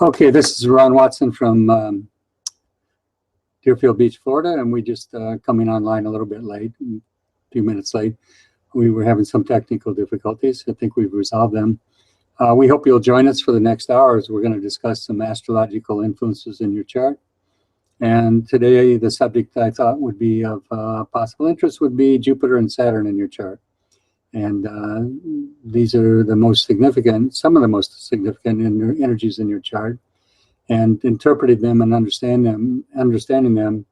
Okay, this is Ron Watson from Deerfield Beach, Florida, and we just coming online a little bit late, a few minutes late. We were having some technical difficulties. I think we've resolved them. We hope you'll join us for the next hour as we're going to discuss some astrological influences in your chart. And today, the subject I thought would be of possible interest would be Jupiter and Saturn in your chart. And these are the most significant, some of the most significant energies in your chart. And interpreting them and understanding them,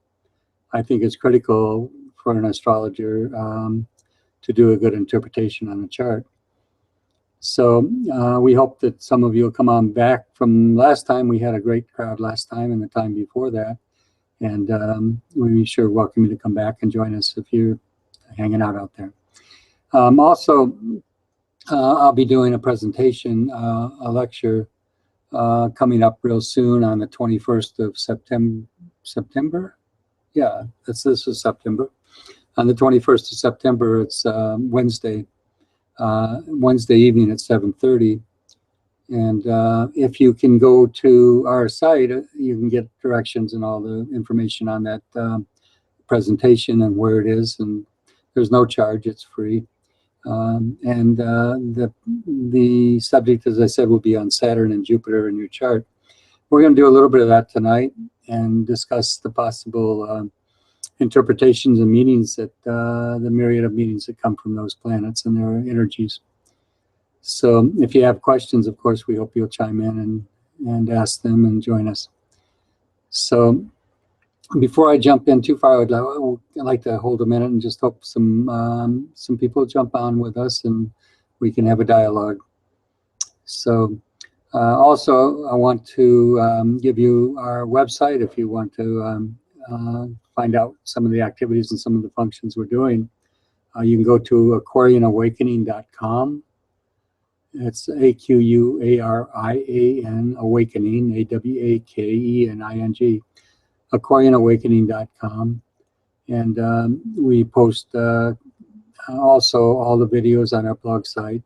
I think is critical for an astrologer to do a good interpretation on a chart. So we hope that some of you will come on back from last time. We had a great crowd last time and the time before that. And we sure welcome you to come back and join us if you're hanging out there. Also, I'll be doing a presentation, a lecture coming up real soon on the 21st of September. Yeah, this is September. On the 21st of September, it's Wednesday evening at 7:30. And if you can go to our site, you can get directions and all the information on that presentation and where it is. And there's no charge, it's free. The subject, as I said, will be on Saturn and Jupiter in your chart. We're going to do a little bit of that tonight and discuss the possible interpretations and meanings that the myriad of meanings that come from those planets and their energies. So if you have questions, of course, we hope you'll chime in and ask them and join us. So before I jump in too far, I'd like to hold a minute and just hope some people jump on with us and we can have a dialogue. So also, I want to give you our website if you want to find out some of the activities and some of the functions we're doing. You can go to aquarianawakening.com. It's AQUARIAN Awakening, AWAKENING. aquarianawakening.com, and we post also all the videos on our blog site,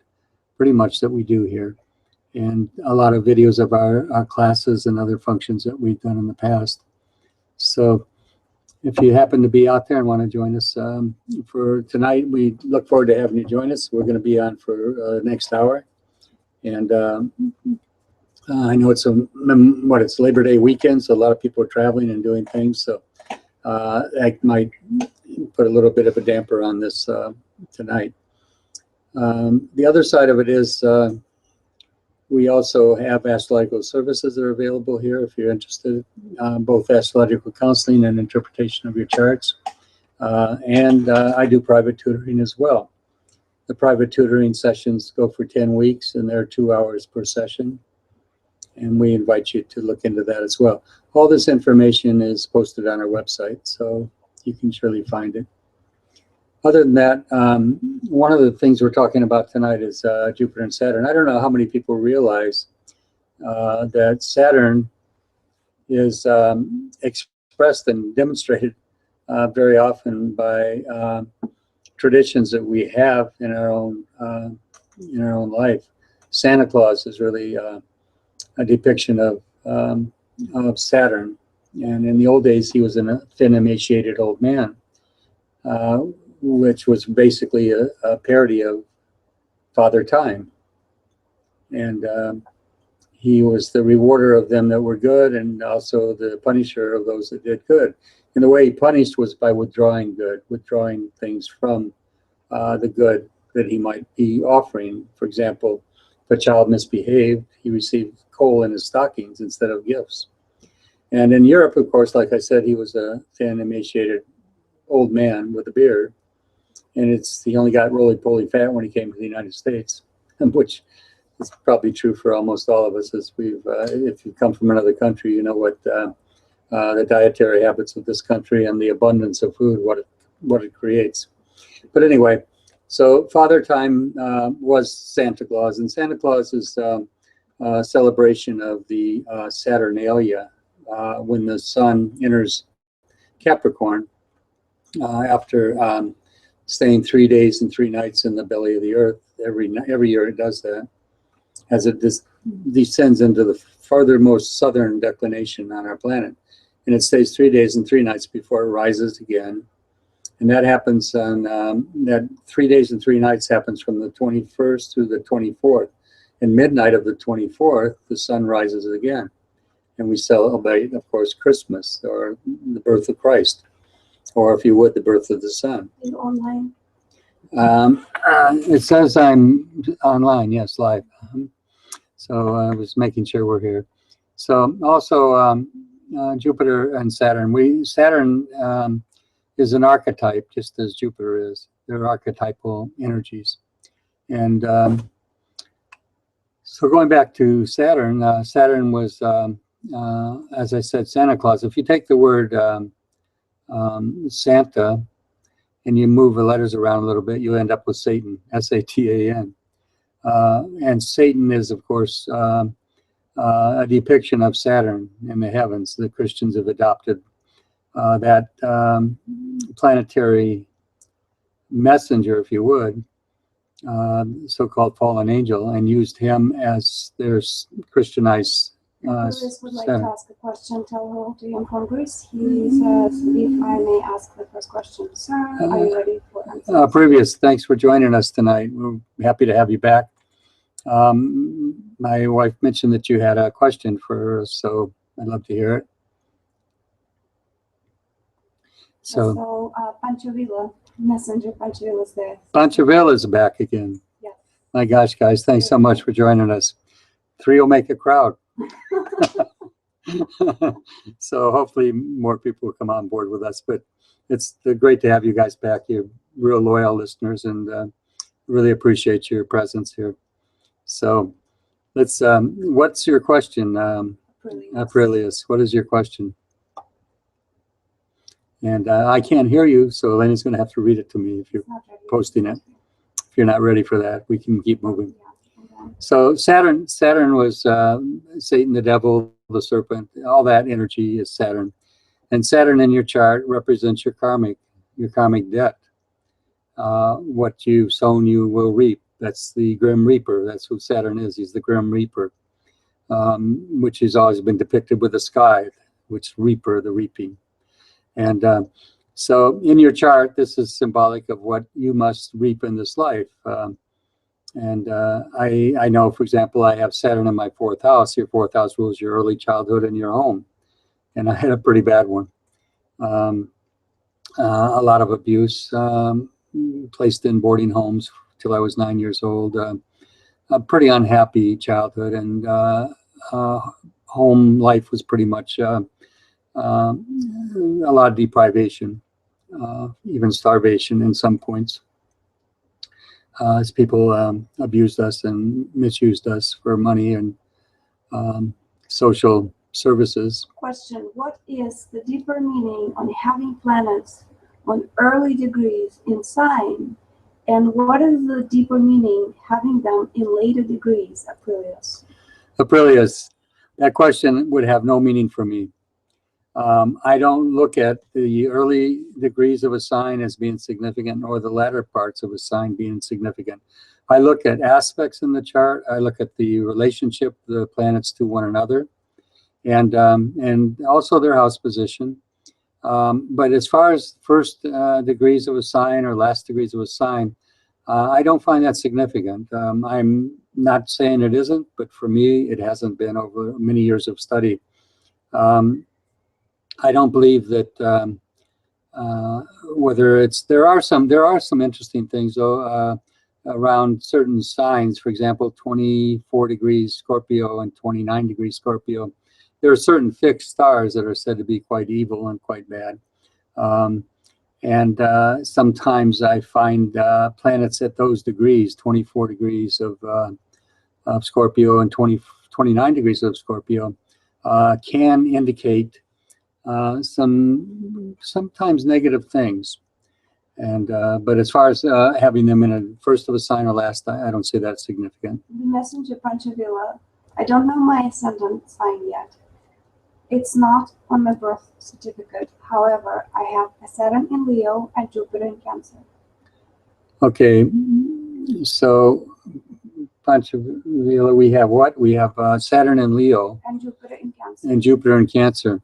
pretty much that we do here, and a lot of videos of our classes and other functions that we've done in the past. So if you happen to be out there and want to join us for tonight, we look forward to having you join us. We're going to be on for the next hour, and I know it's it's Labor Day weekend, so a lot of people are traveling and doing things. So that might put a little bit of a damper on this tonight. The other side of it is we also have astrological services that are available here if you're interested, both astrological counseling and interpretation of your charts. And I do private tutoring as well. The private tutoring sessions go for 10 weeks, and they're 2 hours per session. And we invite you to look into that as well. All this information is posted on our website, so you can surely find it. Other than that, one of the things we're talking about tonight is Jupiter and Saturn. I don't know how many people realize that Saturn is expressed and demonstrated very often by traditions that we have in our own life. Santa Claus is really a depiction of Saturn, and in the old days he was a thin, emaciated old man, which was basically a parody of Father Time, and he was the rewarder of them that were good and also the punisher of those that did good. And the way he punished was by withdrawing things from the good that he might be offering. For example, if a child misbehaved, he received coal in his stockings instead of gifts. And in Europe, of course, like I said, he was a thin, emaciated old man with a beard. And he only got roly-poly fat when he came to the United States, which is probably true for almost all of us. As if you come from another country, you know what the dietary habits of this country and the abundance of food, what it creates. But anyway, so Father Time was Santa Claus, and Santa Claus is a celebration of the Saturnalia when the sun enters Capricorn after staying 3 days and 3 nights in the belly of the earth. Every year it does that. as it descends into the farthermost southern declination on our planet. And it stays 3 days and 3 nights before it rises again. And that happens on, that 3 days and 3 nights happens from the 21st through the 24th. And midnight of the 24th, the sun rises again. And we celebrate, of course, Christmas, or the birth of Christ, or if you would, the birth of the sun. Is it online? It says I'm online, yes, live. So I was making sure we're here. So also Jupiter and Saturn. Saturn is an archetype, just as Jupiter is. They're archetypal energies. And so going back to Saturn, Saturn was, as I said, Santa Claus. If you take the word Santa and you move the letters around a little bit, you end up with Satan, S-A-T-A-N. And Satan is, of course, a depiction of Saturn in the heavens. The Christians have adopted that planetary messenger, if you would, so-called fallen angel, and used him as their Christianized Chris would like to ask a question. Tell to him from Greece. He says, if I may ask the first question, sir, are you ready for answers? Previous, thanks for joining us tonight. We're happy to have you back. My wife mentioned that you had a question for us, so I'd love to hear it. So Panchavila, Messenger Panchavila is there. Panchavila is back again. Yes. My gosh, guys, thanks so much for joining us. 3 will make a crowd. So hopefully more people will come on board with us, but it's great to have you guys back. You're real loyal listeners, and really appreciate your presence here. So let's, what's your question, Aprilius? What is your question? And I can't hear you, so Elena's going to have to read it to me if you're posting it. If you're not ready for that, we can keep moving. So Saturn was Satan, the devil, the serpent. All that energy is Saturn. And Saturn in your chart represents your karmic debt. What you've sown, you will reap. That's the Grim Reaper. That's who Saturn is. He's the Grim Reaper, which has always been depicted with the sky, which Reaper, the reaping. And so in your chart, this is symbolic of what you must reap in this life. And I know, for example, I have Saturn in my 4th house. Your 4th house rules your early childhood and your home. And I had a pretty bad one. A lot of abuse, placed in boarding homes till I was 9 years old. A pretty unhappy childhood, and home life was pretty much a lot of deprivation, even starvation in some points, as people abused us and misused us for money and social services. Question: what is the deeper meaning on having planets on early degrees in sign, and what is the deeper meaning having them in later degrees, Aprilius? Aprilius, that question would have no meaning for me. I don't look at the early degrees of a sign as being significant, or the latter parts of a sign being significant. I look at aspects in the chart. I look at the relationship of the planets to one another, and also their house position. But as far as first degrees of a sign or last degrees of a sign, I don't find that significant. I'm not saying it isn't, but for me, it hasn't been over many years of study. I don't believe that whether it's there are some interesting things though around certain signs. For example, 24 degrees Scorpio and 29 degrees Scorpio. There are certain fixed stars that are said to be quite evil and quite bad. And sometimes I find planets at those degrees, 24 degrees of Scorpio and 29 degrees of Scorpio, can indicate sometimes negative things. And but as far as having them in a first of a sign or last, I don't say that's significant. The Messenger Panchavila, I don't know my ascendant sign yet. It's not on my birth certificate. However, I have a Saturn in Leo and Jupiter in Cancer. Okay, so Pancha-vila, we have what? We have Saturn in Leo. And Jupiter in Cancer. And Jupiter in Cancer.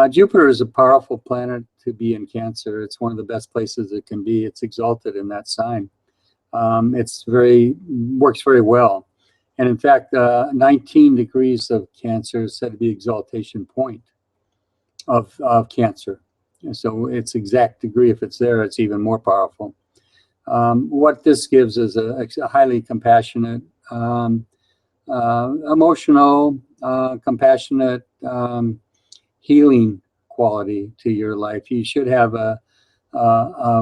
Jupiter is a powerful planet to be in Cancer. It's one of the best places it can be. It's exalted in that sign. Works very well. And in fact, 19 degrees of Cancer is said to be exaltation point of Cancer. And so its exact degree, if it's there, it's even more powerful. What this gives is a highly compassionate, emotional, compassionate, healing quality to your life. You should have a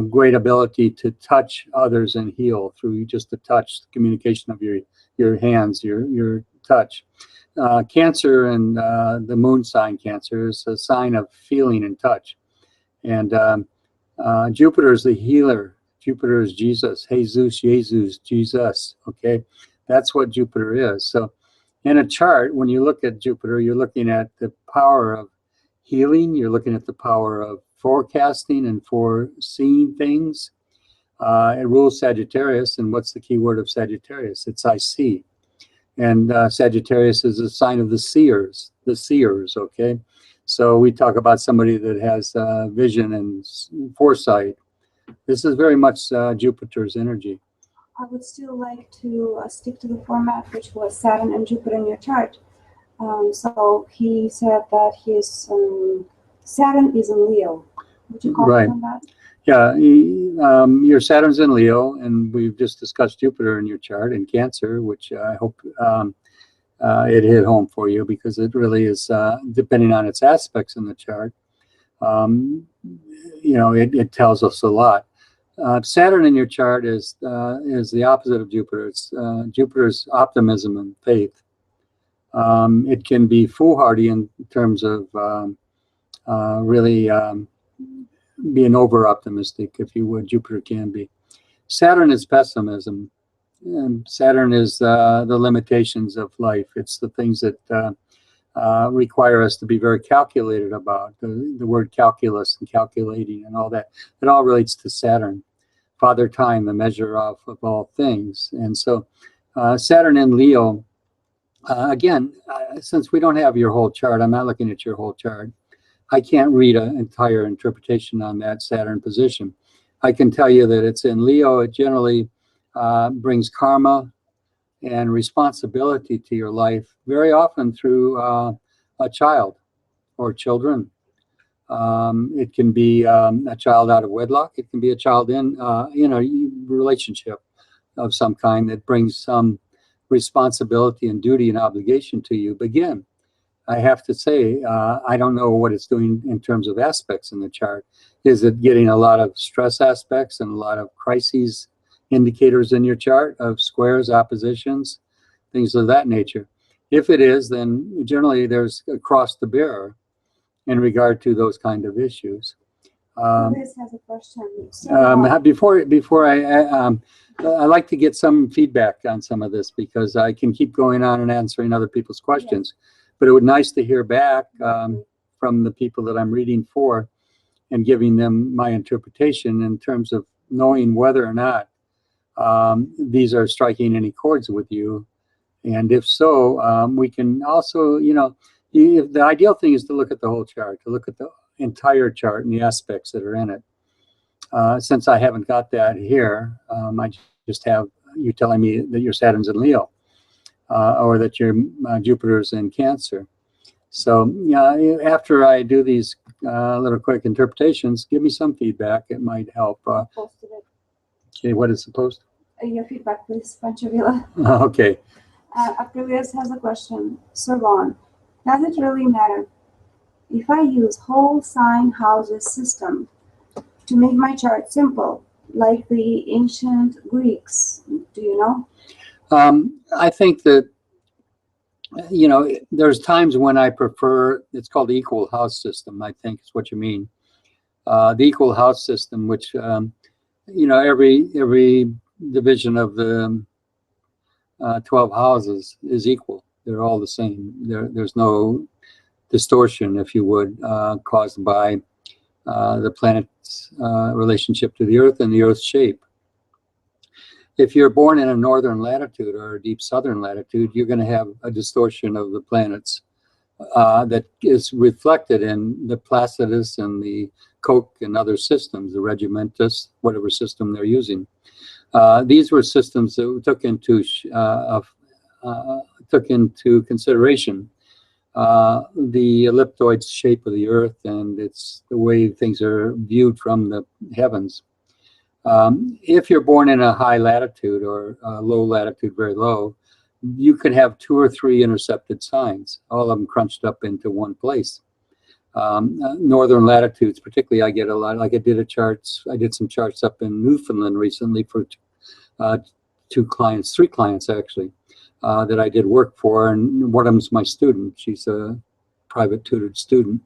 great ability to touch others and heal through just the touch, the communication of your hands, your touch. Cancer and the moon sign Cancer is a sign of feeling and touch. And Jupiter is the healer. Jupiter is Jesus. Jesus, Jesus. Okay, that's what Jupiter is. So in a chart, when you look at Jupiter, you're looking at the power of healing. You're looking at the power of forecasting and foreseeing things. It rules Sagittarius, and what's the key word of Sagittarius? It's I see. And Sagittarius is a sign of the seers, okay? So we talk about somebody that has vision and foresight. This is very much Jupiter's energy. I would still like to stick to the format, which was Saturn and Jupiter in your chart. So he said that his Saturn is in Leo. Would you comment on that? Yeah, your Saturn's in Leo, and we've just discussed Jupiter in your chart in Cancer, which I hope it hit home for you, because it really is, depending on its aspects in the chart, it tells us a lot. Saturn in your chart is the opposite of Jupiter. It's Jupiter's optimism and faith. It can be foolhardy in terms of really being over-optimistic, if you would. Jupiter can be. Saturn is pessimism. And Saturn is the limitations of life. It's the things that require us to be very calculated about. The word calculus and calculating and all that, it all relates to Saturn. Father Time, the measure of all things. And so Saturn in Leo, again, since we don't have your whole chart, I'm not looking at your whole chart. I can't read an entire interpretation on that Saturn position. I can tell you that it's in Leo. It generally brings karma and responsibility to your life, very often through a child or children. It can be a child out of wedlock. It can be a child in a relationship of some kind that brings some responsibility and duty and obligation to you. But again, I have to say, I don't know what it's doing in terms of aspects in the chart. Is it getting a lot of stress aspects and a lot of crises indicators in your chart of squares, oppositions, things of that nature? If it is, then generally there's a cross to bear in regard to those kind of issues. Liz has a question. Before I like to get some feedback on some of this, because I can keep going on and answering other people's questions. Yes. But it would be nice to hear back from the people that I'm reading for and giving them my interpretation in terms of knowing whether or not these are striking any chords with you. And if so, we can also, the ideal thing is to look at the whole chart, to look at the entire chart and the aspects that are in it. Since I haven't got that here, I just have you telling me that your Saturn's in Leo, or that your Jupiter's in Cancer. So after I do these little quick interpretations, give me some feedback. It might help. Posted it. Okay, what is the post? Your feedback, please, Panchavila. Okay. Aprilius has a question. So Ron, does it really matter if I use whole sign houses system to make my chart simple, like the ancient Greeks? Do you know? I think that, there's times when I prefer, it's called the equal house system, I think is what you mean. The equal house system, which, every division of the 12 houses is equal. They're all the same. There's no distortion, if you would, caused by the planet's relationship to the Earth and the Earth's shape. If you're born in a northern latitude or a deep southern latitude, you're going to have a distortion of the planets that is reflected in the Placidus and the Koch and other systems, the Regimentus, whatever system they're using. These were systems that took into consideration the ellipsoid shape of the Earth, and it's the way things are viewed from the heavens. If you're born in a high latitude or low latitude, very low, you could have 2 or 3 intercepted signs, all of them crunched up into one place. Northern latitudes, particularly, I get a lot. Like I did some charts up in Newfoundland recently for 3 clients actually, that I did work for, and one of them's my student. She's a private tutored student,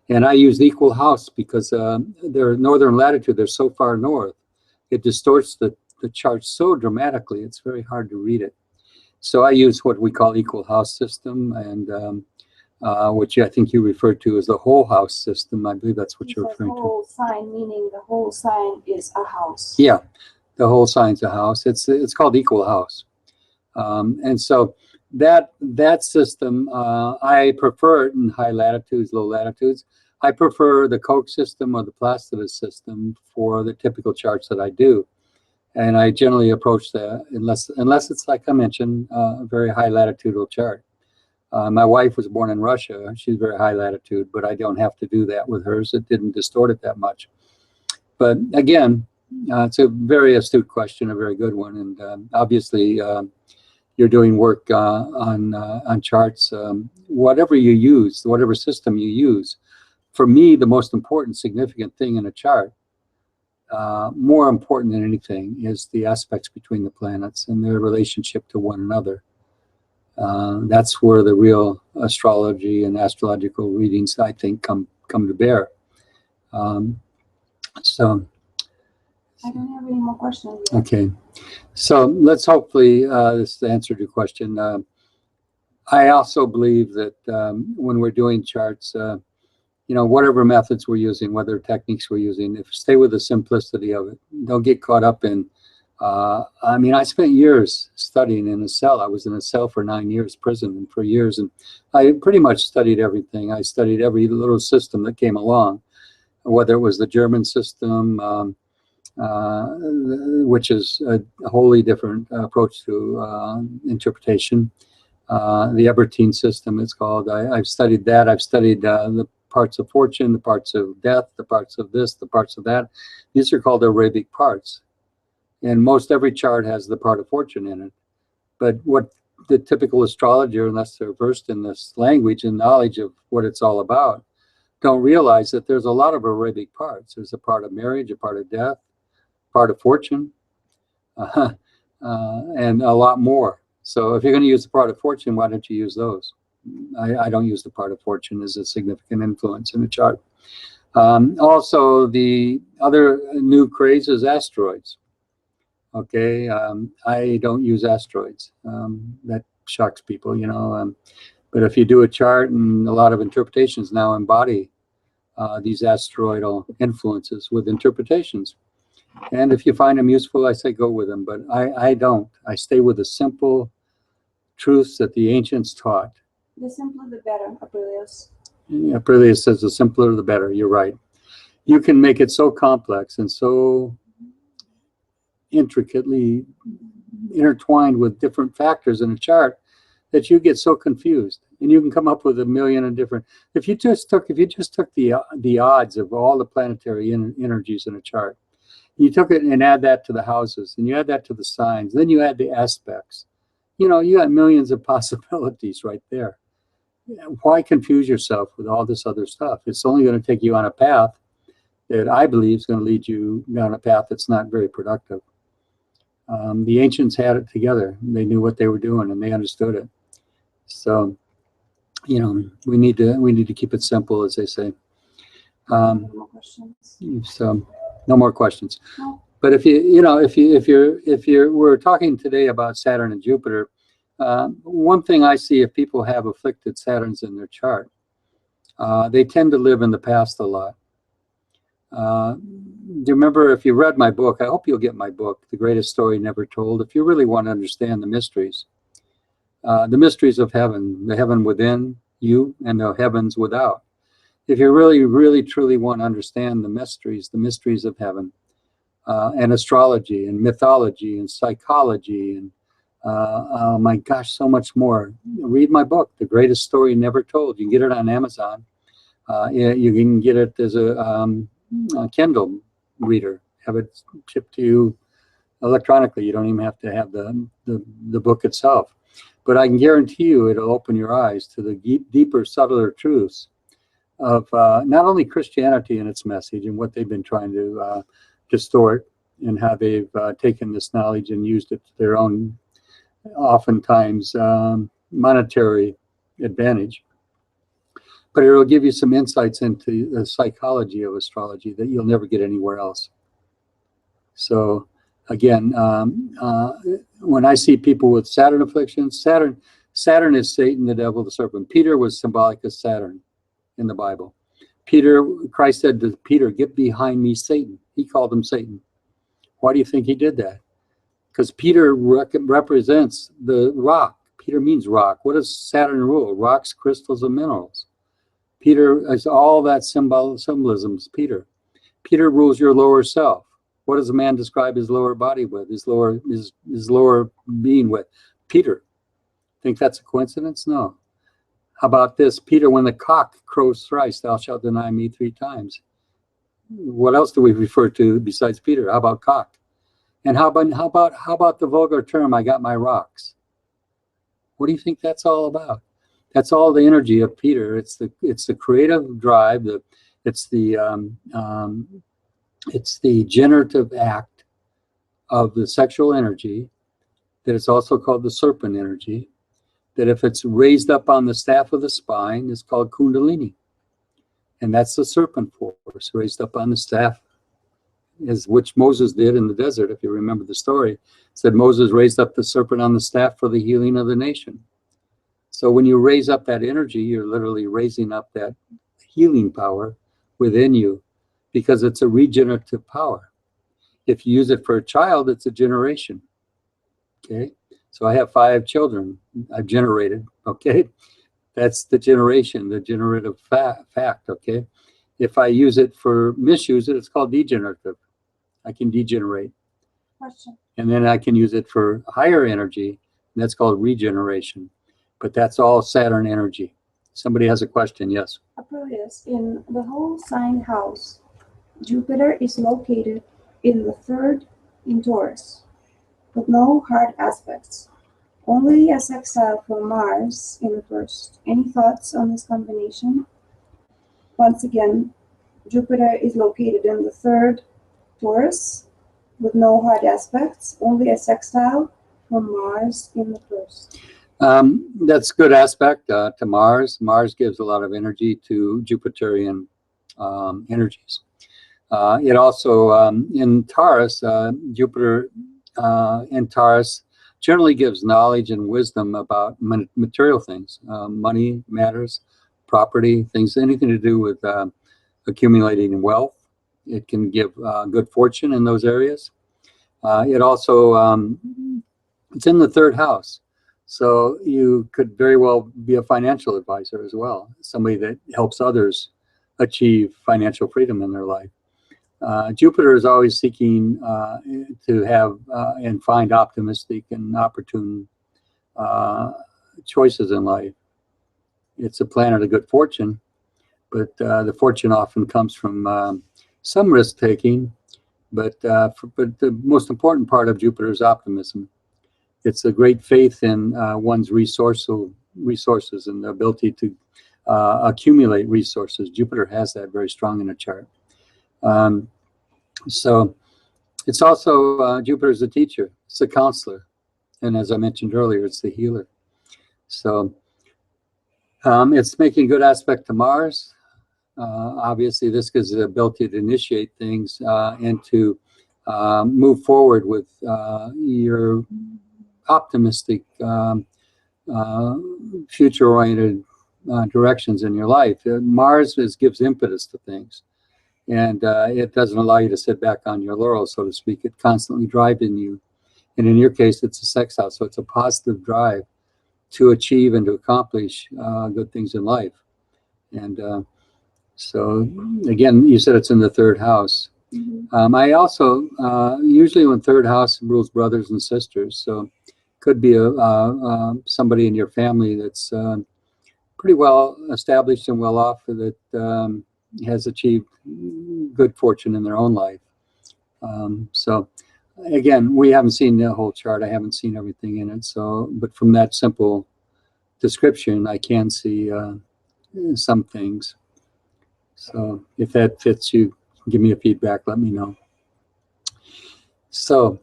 and I used equal house because their northern latitude, they're so far north, it distorts the chart so dramatically, it's very hard to read it. So I use what we call equal house system, and which I think you referred to as the whole house system. I believe that's what you're referring to. Whole sign, meaning the whole sign is a house. Yeah, the whole sign's a house. It's called equal house, and so that system I prefer it in high latitudes, low latitudes. I prefer the Koch system or the Placidus system for the typical charts that I do. And I generally approach that, unless it's like I mentioned, a very high latitudinal chart. My wife was born in Russia. She's very high latitude, but I don't have to do that with hers. It didn't distort it that much. But again, it's a very astute question, a very good one. And obviously, you're doing work on charts. Whatever you use, whatever system you use, for me, the most important, significant thing in a chart, more important than anything, is the aspects between the planets and their relationship to one another. That's where the real astrology and astrological readings, I think, come to bear. So I don't have any more questions yet. Okay, so let's hopefully this answered your question. I also believe that when we're doing charts, whatever methods we're using, whether techniques we're using, stay with the simplicity of it. Don't get caught up in, I spent years studying in a cell. I was in a cell for 9 years, prison for years, and I pretty much studied everything. I studied every little system that came along, whether it was the German system, which is a wholly different approach to interpretation. The Ebertine system, it's called. I've studied that. I've studied the parts of fortune, the parts of death, the parts of this, the parts of that. These are called Arabic parts. And most every chart has the part of fortune in it. But what the typical astrologer, unless they're versed in this language and knowledge of what it's all about, don't realize that there's a lot of Arabic parts. There's a part of marriage, a part of death, part of fortune, and a lot more. So if you're going to use the part of fortune, why don't you use those? I don't use the part of fortune as a significant influence in the chart. Also, the other new craze is asteroids. Okay, I don't use asteroids. That shocks people, but if you do a chart, and a lot of interpretations now embody these asteroidal influences with interpretations. And if you find them useful, I say go with them, but I don't. I stay with the simple truths that the ancients taught. The simpler the better, Aprilius. Yeah, Aprilius says the simpler the better. You're right. You can make it so complex and so intricately intertwined with different factors in a chart that you get so confused, and you can come up with a million and different. If you just took the odds of all the planetary energies in a chart, you took it and add that to the houses, and you add that to the signs, then you add the aspects. You got millions of possibilities right there. Why confuse yourself with all this other stuff? It's only going to take you on a path that I believe is going to lead you down a path that's not very productive. The ancients had it together. They knew what they were doing, and they understood it. So, we need to keep it simple, as they say. No more questions. So, no more questions. No. But if we're talking today about Saturn and Jupiter, one thing I see, if people have afflicted Saturns in their chart, they tend to live in the past a lot. Do you remember, if you read my book, I hope you'll get my book, The Greatest Story Never Told, if you really want to understand the mysteries of heaven, the heaven within you and the heavens without. If you really, really, truly want to understand the mysteries of heaven, and astrology and mythology and psychology and oh my gosh, so much more, read my book, The Greatest Story Never Told. You can get it on Amazon. You can get it as a Kindle reader, have it shipped to you electronically. You don't even have to have the book itself. But I can guarantee you it'll open your eyes to the deeper, subtler truths of not only Christianity and its message and what they've been trying to distort, and how they've taken this knowledge and used it to their own, oftentimes, monetary advantage. But it will give you some insights into the psychology of astrology that you'll never get anywhere else. So again, when I see people with Saturn afflictions, Saturn is Satan, the devil, the serpent. Peter was symbolic of Saturn in the Bible. Christ said to Peter, "Get behind me, Satan." He called him Satan. Why do you think he did that? Because Peter represents the rock. Peter means rock. What does Saturn rule? Rocks, crystals, and minerals. Peter is all that symbolisms. Peter rules your lower self. What does a man describe his lower body with? His lower being with? Peter. Think that's a coincidence? No. How about this? Peter, when the cock crows thrice, thou shalt deny me 3 times. What else do we refer to besides Peter? How about cock? And how about the vulgar term, I got my rocks? What do you think that's all about? That's all the energy of Peter. It's the creative drive. It's the generative act of the sexual energy. That it's also called the serpent energy. That if it's raised up on the staff of the spine, is called Kundalini. And that's the serpent force raised up on the staff, which Moses did in the desert, if you remember the story. It said Moses raised up the serpent on the staff for the healing of the nation. So when you raise up that energy, you're literally raising up that healing power within you, because it's a regenerative power. If you use it for a child, it's a generation. Okay? So I have 5 children I've generated. Okay? That's the generation, the generative fact. Okay? If I misuse it, it's called degenerative. I can degenerate. Question. And then I can use it for higher energy, and that's called regeneration. But that's all Saturn energy. Somebody has a question, yes? Aquarius, in the whole sign house, Jupiter is located in the 3rd in Taurus, with no hard aspects. Only a sextile for Mars in the 1st. Any thoughts on this combination? Once again, Jupiter is located in the 3rd Taurus, with no hard aspects. Only a sextile for Mars in the 1st. That's a good aspect to Mars. Mars gives a lot of energy to Jupiterian energies. It also, in Taurus, Jupiter in Taurus generally gives knowledge and wisdom about material things, money matters, property, things, anything to do with accumulating wealth. It can give good fortune in those areas. It also, it's in the 3rd house. So you could very well be a financial advisor as well, somebody that helps others achieve financial freedom in their life. Jupiter is always seeking to have and find optimistic and opportune choices in life. It's a planet of good fortune, but the fortune often comes from some risk-taking, but the most important part of Jupiter is optimism. It's a great faith in one's resources and the ability to accumulate resources. Jupiter has that very strong in a chart. So it's also, Jupiter's a teacher, it's a counselor. And as I mentioned earlier, it's the healer. So it's making good aspect to Mars. Obviously, this gives the ability to initiate things and to move forward with your optimistic, future-oriented directions in your life. Mars gives impetus to things. and it doesn't allow you to sit back on your laurels, so to speak. It constantly driving you, and in your case, it's a sex house, so it's a positive drive to achieve and to accomplish good things in life. And so, again, you said it's in the third house. Mm-hmm. I also, usually when third house rules brothers and sisters, so could be somebody in your family that's pretty well established and well off, that has achieved good fortune in their own life. So again, we haven't seen the whole chart. I haven't seen everything in it. So, but from that simple description, I can see some things. So if that fits you, give me a feedback, let me know. So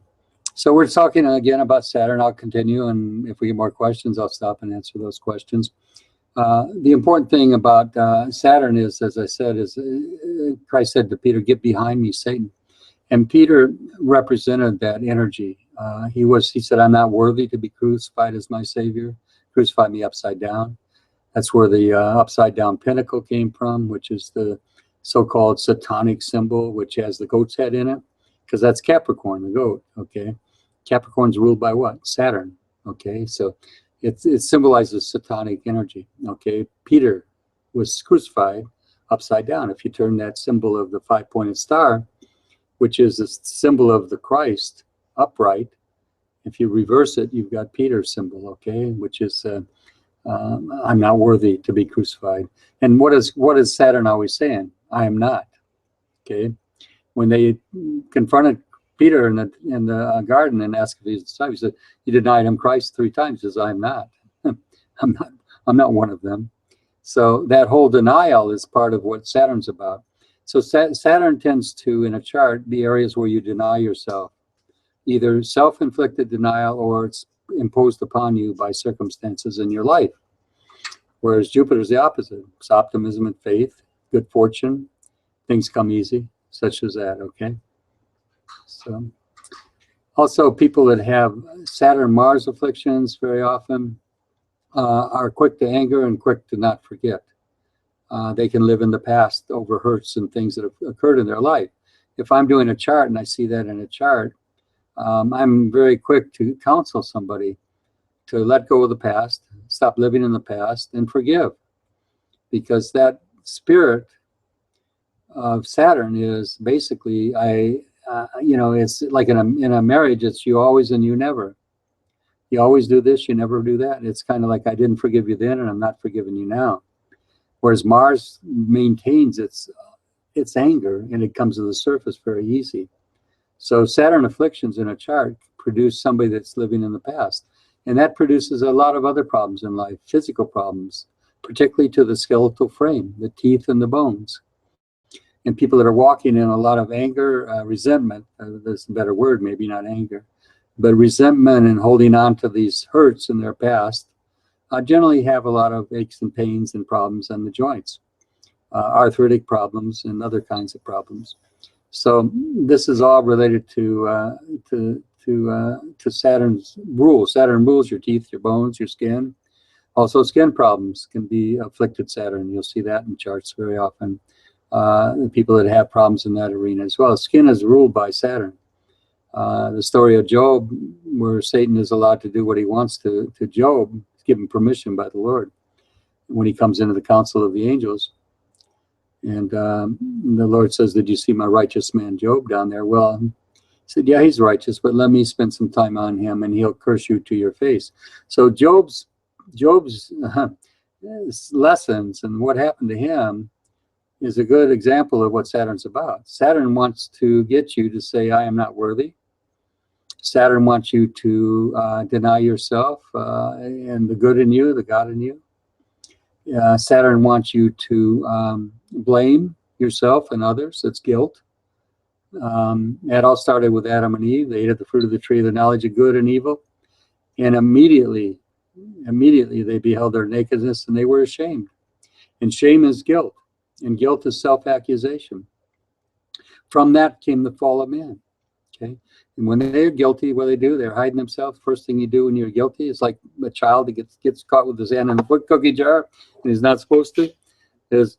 we're talking again about Saturn. I'll continue, and if we get more questions, I'll stop and answer those questions. The important thing about Saturn is, as I said, is Christ said to Peter, "Get behind me, Satan." And Peter represented that energy. He said, "I'm not worthy to be crucified as my Savior. Crucify me upside down." That's where the upside down pinnacle came from, which is the so-called satanic symbol, which has the goat's head in it, because that's Capricorn, the goat. Okay, Capricorn's ruled by what? Saturn. Okay, so it symbolizes satanic energy. Okay, Peter was crucified upside down. If you turn that symbol of the five-pointed star, which is a symbol of the Christ, upright, if you reverse it, you've got Peter's symbol, okay, which is I'm not worthy to be crucified. And what is Saturn always saying? I am not. Okay, when they confronted Peter in the garden and asked if he's the disciple, he said, "You denied him Christ 3 times." He says, "I am not. I'm not one of them." So that whole denial is part of what Saturn's about. So Saturn tends to, in a chart, be areas where you deny yourself, either self-inflicted denial or it's imposed upon you by circumstances in your life. Whereas Jupiter is the opposite. It's optimism and faith, good fortune, things come easy, such as that, okay? So also people that have Saturn-Mars afflictions very often are quick to anger and quick to not forget. They can live in the past over hurts and things that have occurred in their life. If I'm doing a chart and I see that in a chart, I'm very quick to counsel somebody to let go of the past, stop living in the past, and forgive. Because that spirit of Saturn is basically, it's like in a marriage, it's you always and you never. You always do this, you never do that. It's kind of like, I didn't forgive you then and I'm not forgiving you now. Whereas Mars maintains its anger and it comes to the surface very easy. So Saturn afflictions in a chart produce somebody that's living in the past. And that produces a lot of other problems in life, physical problems, particularly to the skeletal frame, the teeth and the bones. And people that are walking in a lot of anger, resentment, there's a better word, maybe not anger, but resentment and holding on to these hurts in their past, generally have a lot of aches and pains and problems on the joints, arthritic problems and other kinds of problems. So this is all related to Saturn's rule. Saturn rules your teeth, your bones, your skin. Also, skin problems can be afflicted Saturn. You'll see that in charts very often. The people that have problems in that arena as well. Skin is ruled by Saturn. The story of Job, where Satan is allowed to do what he wants to Job, given permission by the Lord when he comes into the council of the angels. And the Lord says, "Did you see my righteous man Job down there?" Well, he said, "Yeah, he's righteous, but let me spend some time on him and he'll curse you to your face." So Job's lessons and what happened to him is a good example of what Saturn's about. Saturn wants to get you to say, "I am not worthy." Saturn wants you to deny yourself and the good in you, the God in you. Saturn wants you to blame yourself and others. That's guilt. It all started with Adam and Eve. They ate of the fruit of the tree of the knowledge of good and evil. And immediately they beheld their nakedness and they were ashamed. And shame is guilt. And guilt is self-accusation. From that came the fall of man. Okay. And when they're guilty, what do? They're hiding themselves. First thing you do when you're guilty is like a child that gets caught with his hand in the foot cookie jar and he's not supposed to, is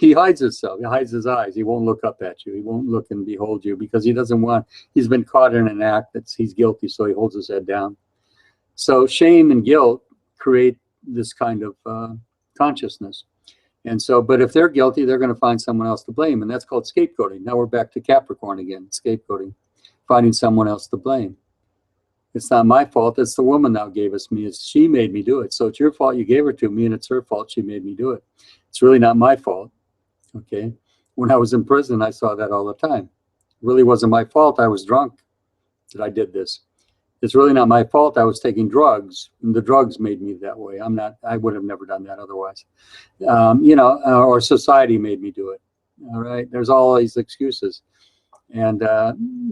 He hides himself. He hides his eyes. He won't look up at you. He won't look and behold you because he doesn't want, he's been caught in an act that's, he's guilty, so he holds his head down. So shame and guilt create this kind of consciousness. And so, but if they're guilty, they're going to find someone else to blame. And that's called scapegoating. Now we're back to Capricorn again, scapegoating, finding someone else to blame. It's not my fault. It's the woman now gave us me. It's, she made me do it. So it's your fault you gave her to me, and it's her fault she made me do it. It's really not my fault. Okay. When I was in prison, I saw that all the time. It really wasn't my fault. I was drunk that I did this. It's really not my fault. I was taking drugs, and the drugs made me that way. I'm not, I would have never done that otherwise. You know, or society made me do it. All right. There's all these excuses. And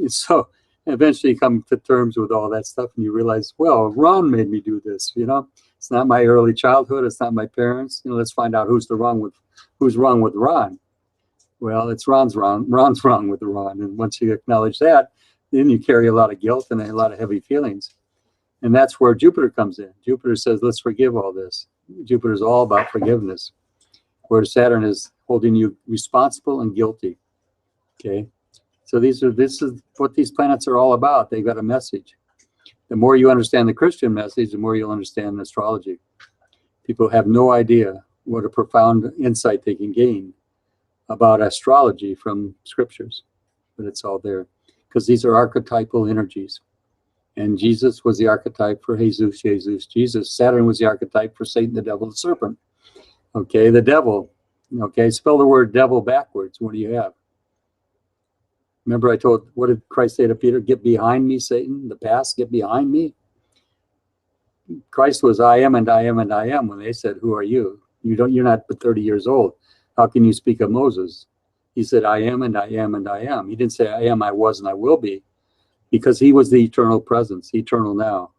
so eventually you come to terms with all that stuff and you realize, well, Ron made me do this, you know. It's not my early childhood. It's not my parents. You know, let's find out who's wrong with Ron. Well, it's Ron's wrong with Ron. And once you acknowledge that, then you carry a lot of guilt and a lot of heavy feelings. And that's where Jupiter comes in. Jupiter says, let's forgive all this. Jupiter is all about forgiveness, where Saturn is holding you responsible and guilty. Okay. So this is what these planets are all about. They've got a message. The more you understand the Christian message, the more you'll understand astrology. People have no idea what a profound insight they can gain about astrology from scriptures, but it's all there because these are archetypal energies. And Jesus was the archetype for Jesus. Saturn was the archetype for Satan, the devil, the serpent. Okay, the devil. Okay, spell the word devil backwards. What do you have? Remember I told, what did Christ say to Peter? Get behind me, Satan. The past, get behind me. Christ was I am and I am and I am. When they said, who are you? You're not but 30 years old. How can you speak of Moses? He said, I am and I am and I am. He didn't say I am, I was, and I will be, because he was the eternal presence, eternal now.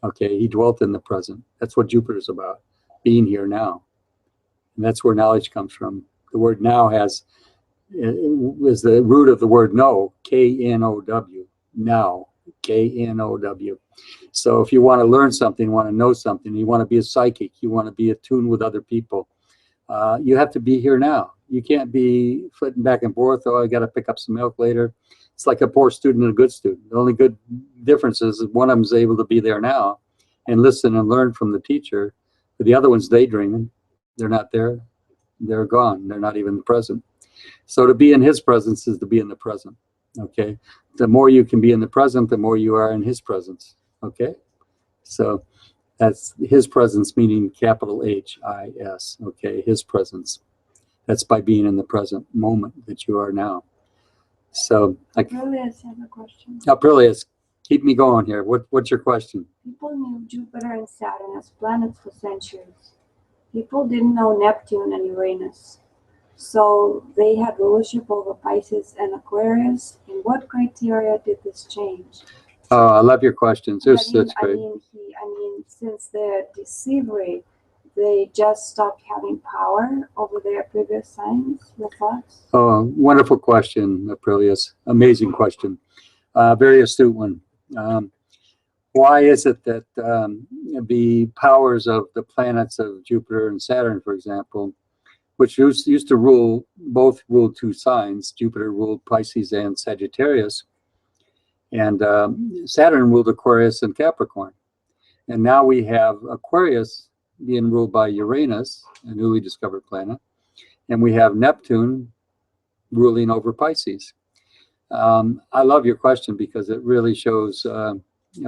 Okay, he dwelt in the present. That's what Jupiter's about, being here now. And that's where knowledge comes from. The word now is the root of the word know, K-N-O-W, now, K-N-O-W. So if you want to learn something, want to know something, you want to be a psychic, you want to be attuned with other people, you have to be here now. You can't be flitting back and forth, oh, I got to pick up some milk later. It's like a poor student and a good student. The only good difference is one of them is able to be there now and listen and learn from the teacher. But the other one's daydreaming. They're not there. They're gone. They're not even present. So to be in his presence is to be in the present. Okay. The more you can be in the present, the more you are in his presence. Okay. So that's his presence, meaning capital H-I-S. Okay. His presence. That's by being in the present moment that you are now. So Aprilius has a question. Aprilius, keep me going here. What's your question? People knew Jupiter and Saturn as planets for centuries. People didn't know Neptune and Uranus. So they had rulership over Pisces and Aquarius. In what criteria did this change? Oh, I love your questions. That's great. I mean, since their deceivery, they just stopped having power over their previous signs. Your thoughts? Oh, wonderful question, Aprilius. Amazing question. Very astute one. Why is it that the powers of the planets of Jupiter and Saturn, for example, which used to rule, both ruled two signs. Jupiter ruled Pisces and Sagittarius, and Saturn ruled Aquarius and Capricorn. And now we have Aquarius being ruled by Uranus, a newly discovered planet, and we have Neptune ruling over Pisces. I love your question because it really shows a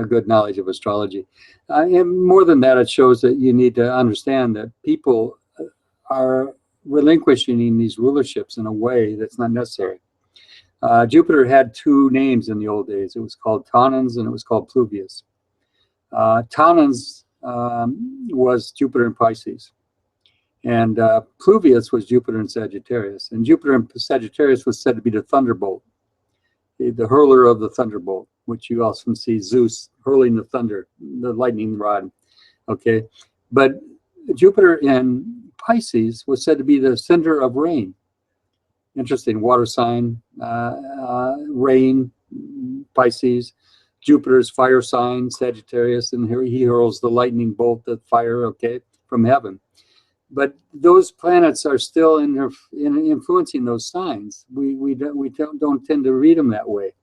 good knowledge of astrology. And more than that, it shows that you need to understand that people are relinquishing these rulerships in a way that's not necessary. Jupiter had two names in the old days. It was called Tonans and it was called Pluvius. Tonans was Jupiter in Pisces, and Pluvius was Jupiter in Sagittarius. And Jupiter in Sagittarius was said to be the thunderbolt, the hurler of the thunderbolt, which you often see Zeus hurling the thunder, the lightning rod. Okay, but Jupiter in Pisces was said to be the sender of rain. Interesting, water sign, rain, Pisces. Jupiter's fire sign, Sagittarius, and here he hurls the lightning bolt of fire, okay, from heaven. but those planets are still influencing those signs. We don't tend to read them that way.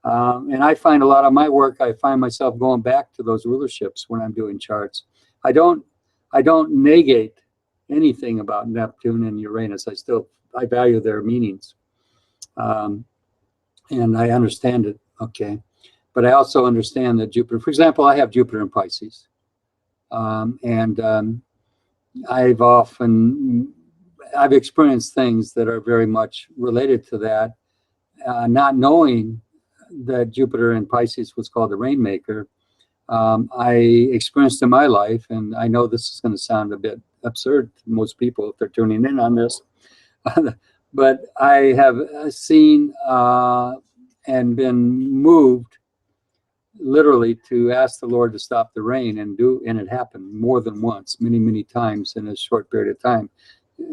And I find a lot of my work, I find myself going back to those rulerships when I'm doing charts. I don't negate anything about Neptune and Uranus. I value their meanings. And I understand it, okay. But I also understand that Jupiter, for example, I have Jupiter in Pisces. I've experienced things that are very much related to that, not knowing that Jupiter in Pisces was called the Rainmaker. I experienced in my life, and I know this is going to sound a bit absurd to most people if they're tuning in on this, but I have seen and been moved literally to ask the Lord to stop the rain, and it happened more than once, many times in a short period of time,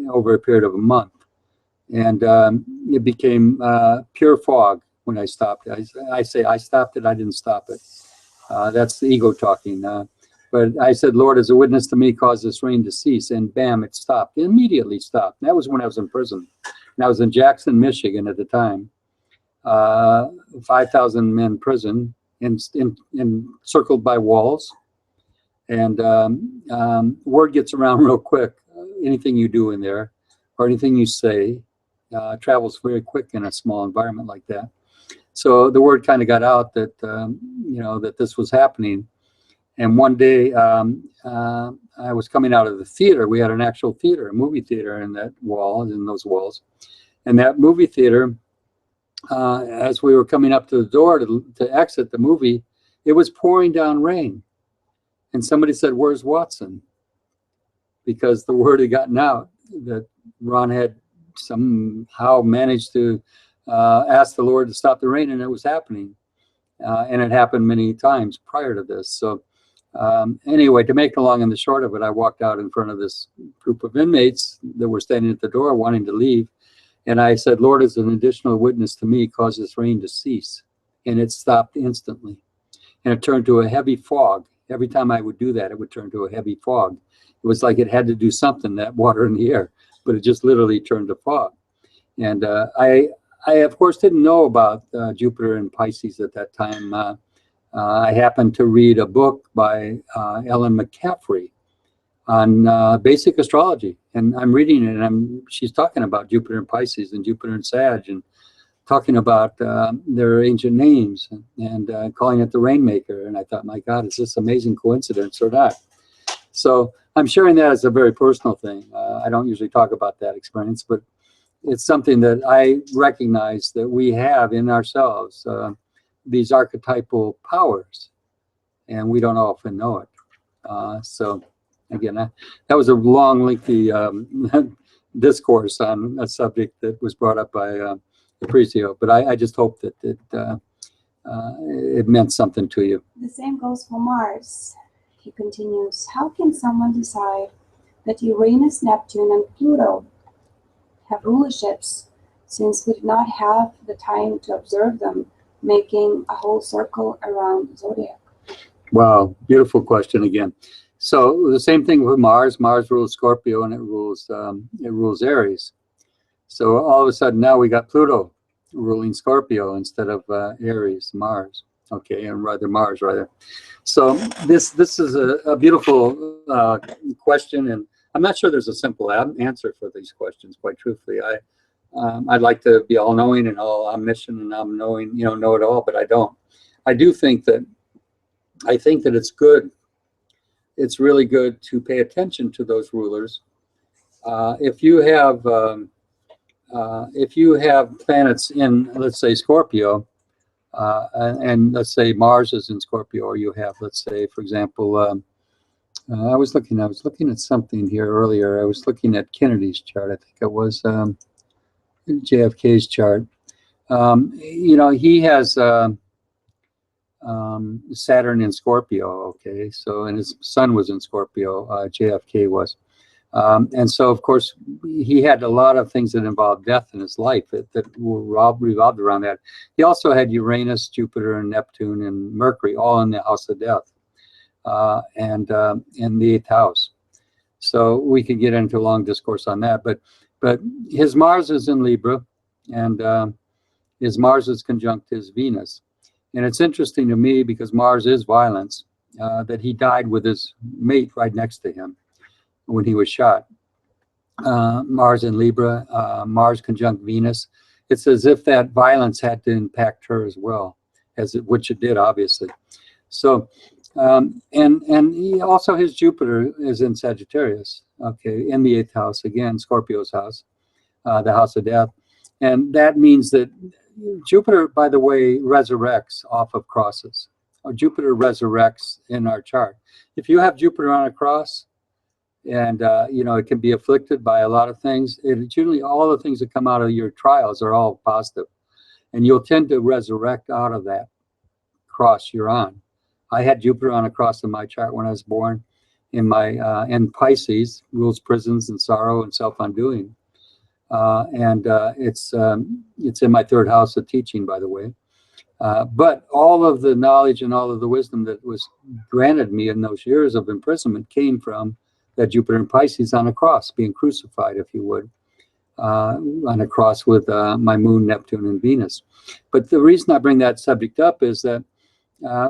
over a period of a month. And it became pure fog when I stopped. I say I stopped it, I didn't stop it. That's the ego talking. But I said, Lord, as a witness to me, cause this rain to cease. And bam, it stopped. It immediately stopped. That was when I was in prison. And I was in Jackson, Michigan at the time. 5,000 men prison, encircled by walls. And word gets around real quick. Anything you do in there or anything you say travels very quick in a small environment like that. So the word kind of got out that, that this was happening. And one day I was coming out of the theater. We had an actual theater, a movie theater in those walls. And that movie theater, as we were coming up to the door to exit the movie, it was pouring down rain. And somebody said, "Where's Watson?" Because the word had gotten out that Ron had somehow managed to ask the Lord to stop the rain, and it was happening. And it happened many times prior to this. So anyway, to make the long and the short of it, I walked out in front of this group of inmates that were standing at the door wanting to leave. And I said, Lord, as an additional witness to me, cause this rain to cease. And it stopped instantly. And it turned to a heavy fog. Every time I would do that, it would turn to a heavy fog. It was like it had to do something, that water in the air, but it just literally turned to fog. And I of course, didn't know about Jupiter and Pisces at that time. I happened to read a book by Ellen McCaffrey on basic astrology. And I'm reading it, and she's talking about Jupiter and Pisces and Jupiter and Sag, and talking about their ancient names, and calling it the Rainmaker. And I thought, my God, is this amazing coincidence or not? So I'm sharing that as a very personal thing. I don't usually talk about that experience, but it's something that I recognize that we have in ourselves, these archetypal powers, and we don't often know it. So again, that was a long, lengthy discourse on a subject that was brought up by Aparicio, but I just hope that it meant something to you. The same goes for Mars. He continues, how can someone decide that Uranus, Neptune, and Pluto have rulerships, since we did not have the time to observe them making a whole circle around the zodiac? Wow, beautiful question again. So the same thing with Mars. Mars rules Scorpio, and it rules Aries. So all of a sudden now we got Pluto ruling Scorpio instead of Aries, Mars. Okay, and rather Mars, rather. So this is a beautiful question, and I'm not sure there's a simple answer for these questions, quite truthfully. I'd like to be all-knowing and all omniscient and all-knowing, know it all, but I don't. I think that it's good. It's really good to pay attention to those rulers. If you have planets in, let's say, Scorpio, and let's say Mars is in Scorpio, or you have, let's say, for example, I was looking at something here earlier. I was looking at Kennedy's chart. I think it was JFK's chart. He has Saturn in Scorpio. Okay, so, and his sun was in Scorpio. JFK was, and so of course he had a lot of things that involved death in his life that revolved around that. He also had Uranus, Jupiter, and Neptune, and Mercury all in the house of death. And in the 8th house. So we could get into a long discourse on that. But his Mars is in Libra, and his Mars is conjunct his Venus. And it's interesting to me because Mars is violence, that he died with his mate right next to him when he was shot. Mars in Libra, Mars conjunct Venus. It's as if that violence had to impact her as well, which it did, obviously. So, and he also, his Jupiter is in Sagittarius, okay, in the 8th house, again, Scorpio's house, the house of death. And that means that Jupiter, by the way, resurrects off of crosses. Jupiter resurrects in our chart. If you have Jupiter on a cross, and you know, it can be afflicted by a lot of things, it's usually all the things that come out of your trials are all positive, and you'll tend to resurrect out of that cross you're on. I had Jupiter on a cross in my chart when I was born, in my in Pisces, rules prisons and sorrow and self-undoing. It's in my 3rd house of teaching, by the way. But all of the knowledge and all of the wisdom that was granted me in those years of imprisonment came from that Jupiter in Pisces on a cross, being crucified, if you would, on a cross with my moon, Neptune, and Venus. But the reason I bring that subject up is that,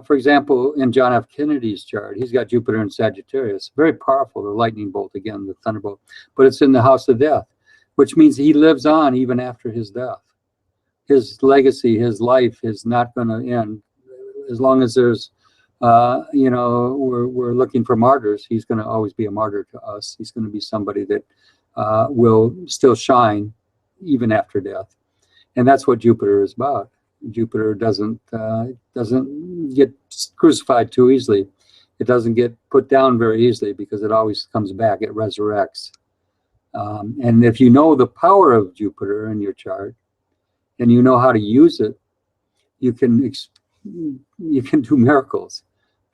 for example, in John F. Kennedy's chart, he's got Jupiter in Sagittarius, very powerful, the lightning bolt, again, the thunderbolt, but it's in the house of death, which means he lives on even after his death. His legacy, his life is not going to end. As long as there's, you know, we're looking for martyrs, he's going to always be a martyr to us. He's going to be somebody that will still shine even after death. And that's what Jupiter is about. Jupiter doesn't get crucified too easily. It doesn't get put down very easily because it always comes back. It resurrects. And if you know the power of Jupiter in your chart, and you know how to use it, you can do miracles.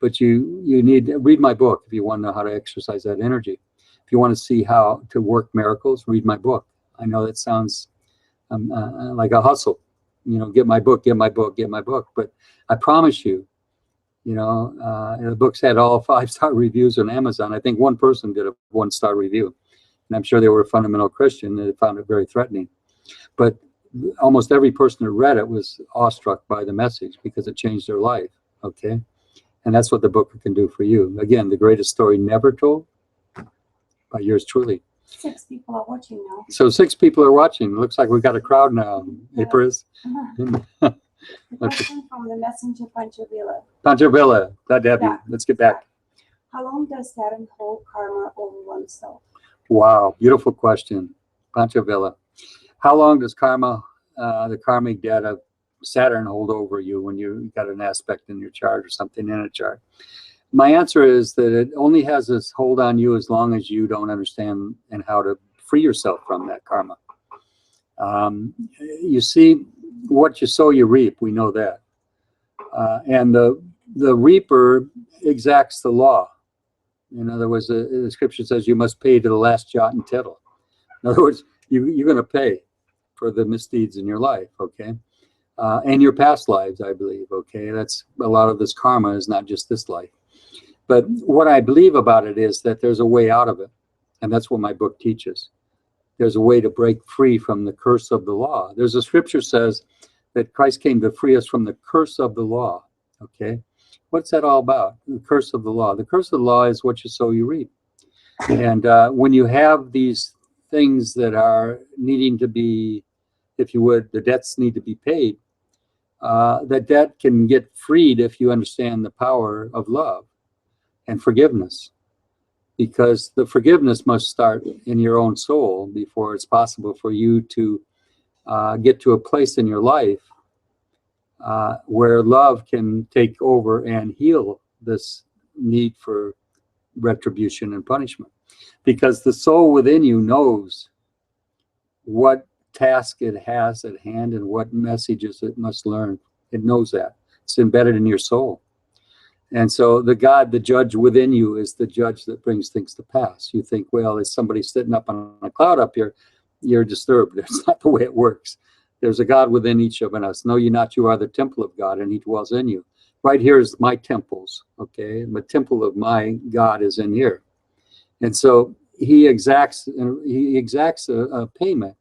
But you need to read my book if you want to know how to exercise that energy. If you want to see how to work miracles, read my book. I know that sounds like a hustle. You know, get my book, get my book, get my book. But I promise you, you know, the book's had all 5-star reviews on Amazon. I think one person did a 1-star review. And I'm sure they were a fundamental Christian and they found it very threatening. But almost every person who read it was awestruck by the message because it changed their life, okay? And that's what the book can do for you. Again, the greatest story never told by yours truly. 6 people are watching now. So 6 people are watching. Looks like we've got a crowd now. Yeah. April. The question from the messenger Panchavila. Panchavila, glad to have you. Let's get back. How long does Saturn hold karma over oneself? Wow, beautiful question. Panchavila. How long does karma, the karmic debt of Saturn hold over you when you got an aspect in your chart or something in a chart? My answer is that it only has this hold on you as long as you don't understand and how to free yourself from that karma. You see, what you sow, you reap. We know that. And the reaper exacts the law. In other words, the scripture says you must pay to the last jot and tittle. In other words, you're going to pay for the misdeeds in your life, okay? And your past lives, I believe, okay? That's a lot of this karma is not just this life. But what I believe about it is that there's a way out of it. And that's what my book teaches. There's a way to break free from the curse of the law. There's a scripture says that Christ came to free us from the curse of the law, okay? What's that all about? The curse of the law. The curse of the law is what you sow, you reap. And when you have these things that are needing to be, if you would, the debts need to be paid, that debt can get freed if you understand the power of love and forgiveness. Because the forgiveness must start in your own soul before it's possible for you to get to a place in your life where love can take over and heal this need for retribution and punishment. Because the soul within you knows what task it has at hand and what messages it must learn. It knows that. It's embedded in your soul. And so the God, the judge within you, is the judge that brings things to pass. You think, well, there's somebody sitting up on a cloud up here, you're disturbed. That's not the way it works. There's a God within each of us. Know ye not you are the temple of God, and he dwells in you. Right here is my temples, okay? The temple of my God is in here. And so he exacts a payment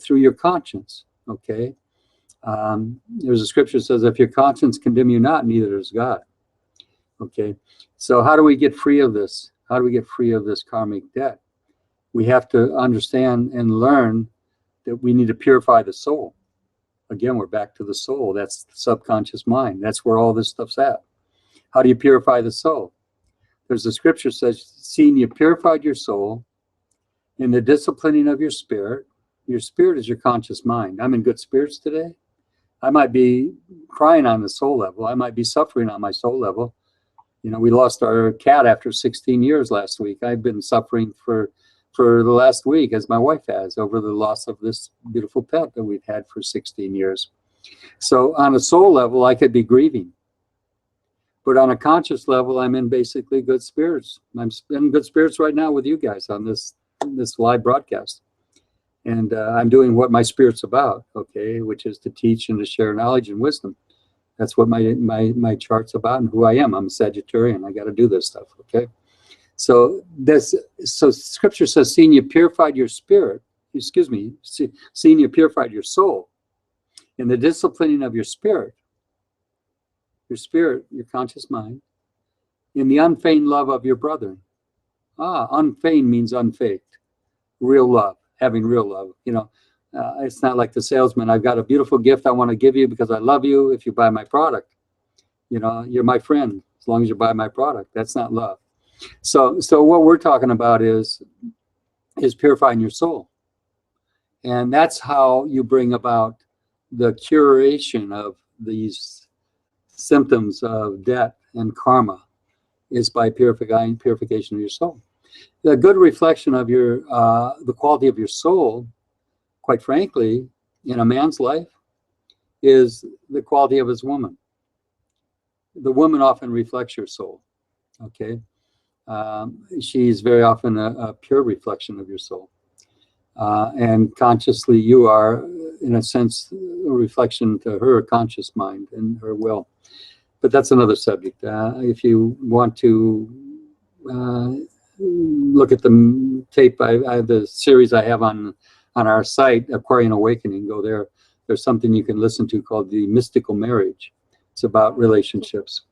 through your conscience. Okay. There's a scripture that says, if your conscience condemn you not, neither does God. Okay. So how do we get free of this? How do we get free of this karmic debt? We have to understand and learn that we need to purify the soul. Again, we're back to the soul. That's the subconscious mind. That's where all this stuff's at. How do you purify the soul? There's a scripture that says, seeing you purified your soul in the disciplining of your spirit. Your spirit is your conscious mind. I'm in good spirits today. I might be crying on the soul level. I might be suffering on my soul level. You know, we lost our cat after 16 years last week. I've been suffering for the last week, as my wife has, over the loss of this beautiful pet that we've had for 16 years. So on a soul level, I could be grieving. But on a conscious level, I'm in basically good spirits. I'm in good spirits right now with you guys on this live broadcast. And I'm doing what my spirit's about, okay, which is to teach and to share knowledge and wisdom. That's what my chart's about and who I am. I'm a Sagittarian. I got to do this stuff, okay? So scripture says, seeing you purified your spirit, seeing you purified your soul in the disciplining of your spirit, your conscious mind, in the unfeigned love of your brother. Unfeigned means unfaked. Real love, having real love. You know, it's not like the salesman, I've got a beautiful gift I want to give you because I love you if you buy my product. You know, you're my friend as long as you buy my product. That's not love. So what we're talking about is purifying your soul. And that's how you bring about the curation of these symptoms of debt and karma, is by purification of your soul. A good reflection of your the quality of your soul, quite frankly, in a man's life, is the quality of his woman. The woman often reflects your soul. Okay, she's very often a pure reflection of your soul, and consciously you are, in a sense, a reflection to her conscious mind and her will. But that's another subject. If you want to look at the tape, the series I have on our site, Aquarian Awakening, go there. There's something you can listen to called The Mystical Marriage. It's about relationships.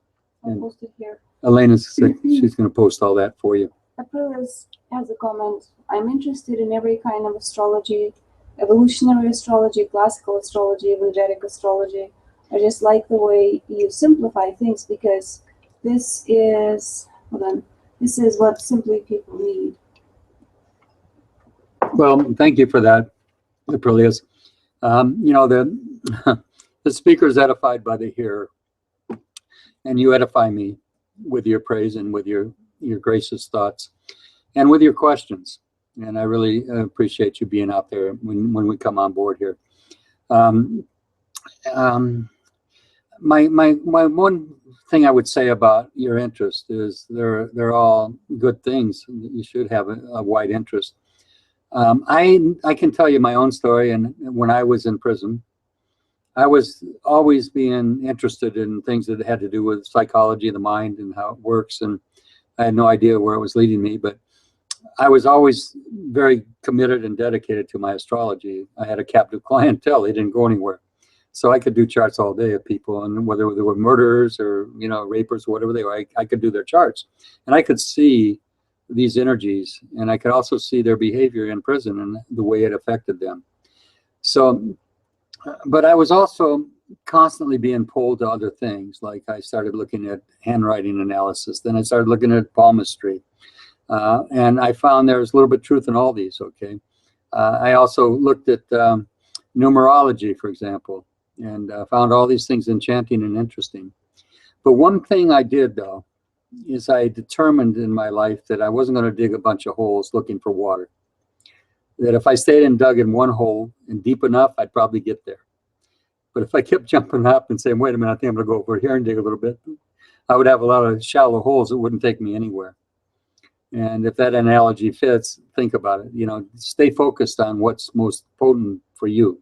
I'll post it here. Elena's she's going to post all that for you. April's has a comment. I'm interested in every kind of astrology, evolutionary astrology, classical astrology, evangelic astrology. I just like the way you simplify things, because this is what simply people need. Well, thank you for that, Aprilius. You know, the speaker is edified by the hearer, and you edify me with your praise and with your gracious thoughts and with your questions. And I really appreciate you being out there when we come on board here. My one thing I would say about your interest is they're all good things. You should have a wide interest. I can tell you my own story, and when I was in prison, I was always being interested in things that had to do with psychology of the mind and how it works, and I had no idea where it was leading me, but I was always very committed and dedicated to my astrology. I had a captive clientele. They didn't go anywhere. So I could do charts all day of people, and whether they were murderers or, you know, rapers or whatever they were, I could do their charts. And I could see these energies, and I could also see their behavior in prison and the way it affected them. So, but I was also constantly being pulled to other things. Like I started looking at handwriting analysis, then I started looking at palmistry. And I found there was a little bit of truth in all these, okay? I also looked at numerology, for example, and found all these things enchanting and interesting. But one thing I did, though, is I determined in my life that I wasn't going to dig a bunch of holes looking for water. That if I stayed and dug in one hole and deep enough, I'd probably get there. But if I kept jumping up and saying, wait a minute, I think I'm going to go over here and dig a little bit, I would have a lot of shallow holes that wouldn't take me anywhere. And if that analogy fits, think about it. You know, stay focused on what's most potent for you.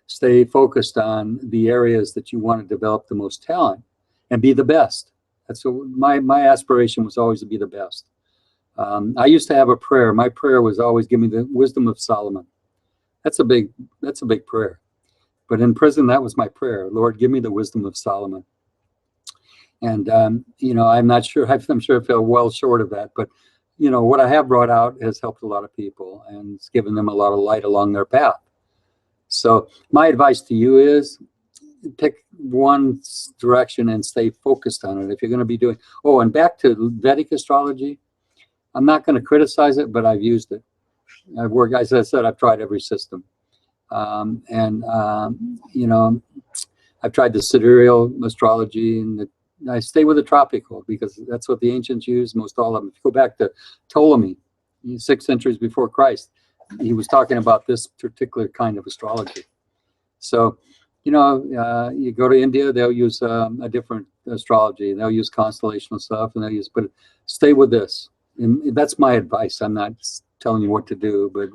Stay focused on the areas that you want to develop the most talent and be the best. That's what my aspiration was, always to be the best. I used to have a prayer. My prayer was always, give me the wisdom of Solomon. That's a big prayer. But in prison, that was my prayer. Lord, give me the wisdom of Solomon. And, you know, I'm not sure, I'm sure I fell well short of that. But, you know, what I have brought out has helped a lot of people, and it's given them a lot of light along their path. So my advice to you is pick one direction and stay focused on it. If you're going to be doing, oh, and back to Vedic astrology, I'm not going to criticize it, but I've used it. I've worked, as I said, I've tried every system. You know, I've tried the sidereal astrology, and I stay with the tropical because that's what the ancients used, most all of them. If you go back to Ptolemy, 6 centuries before Christ, he was talking about this particular kind of astrology. So, you know, you go to India, they'll use a different astrology. They'll use constellational stuff, and they'll use, but stay with this. And that's my advice. I'm not telling you what to do, but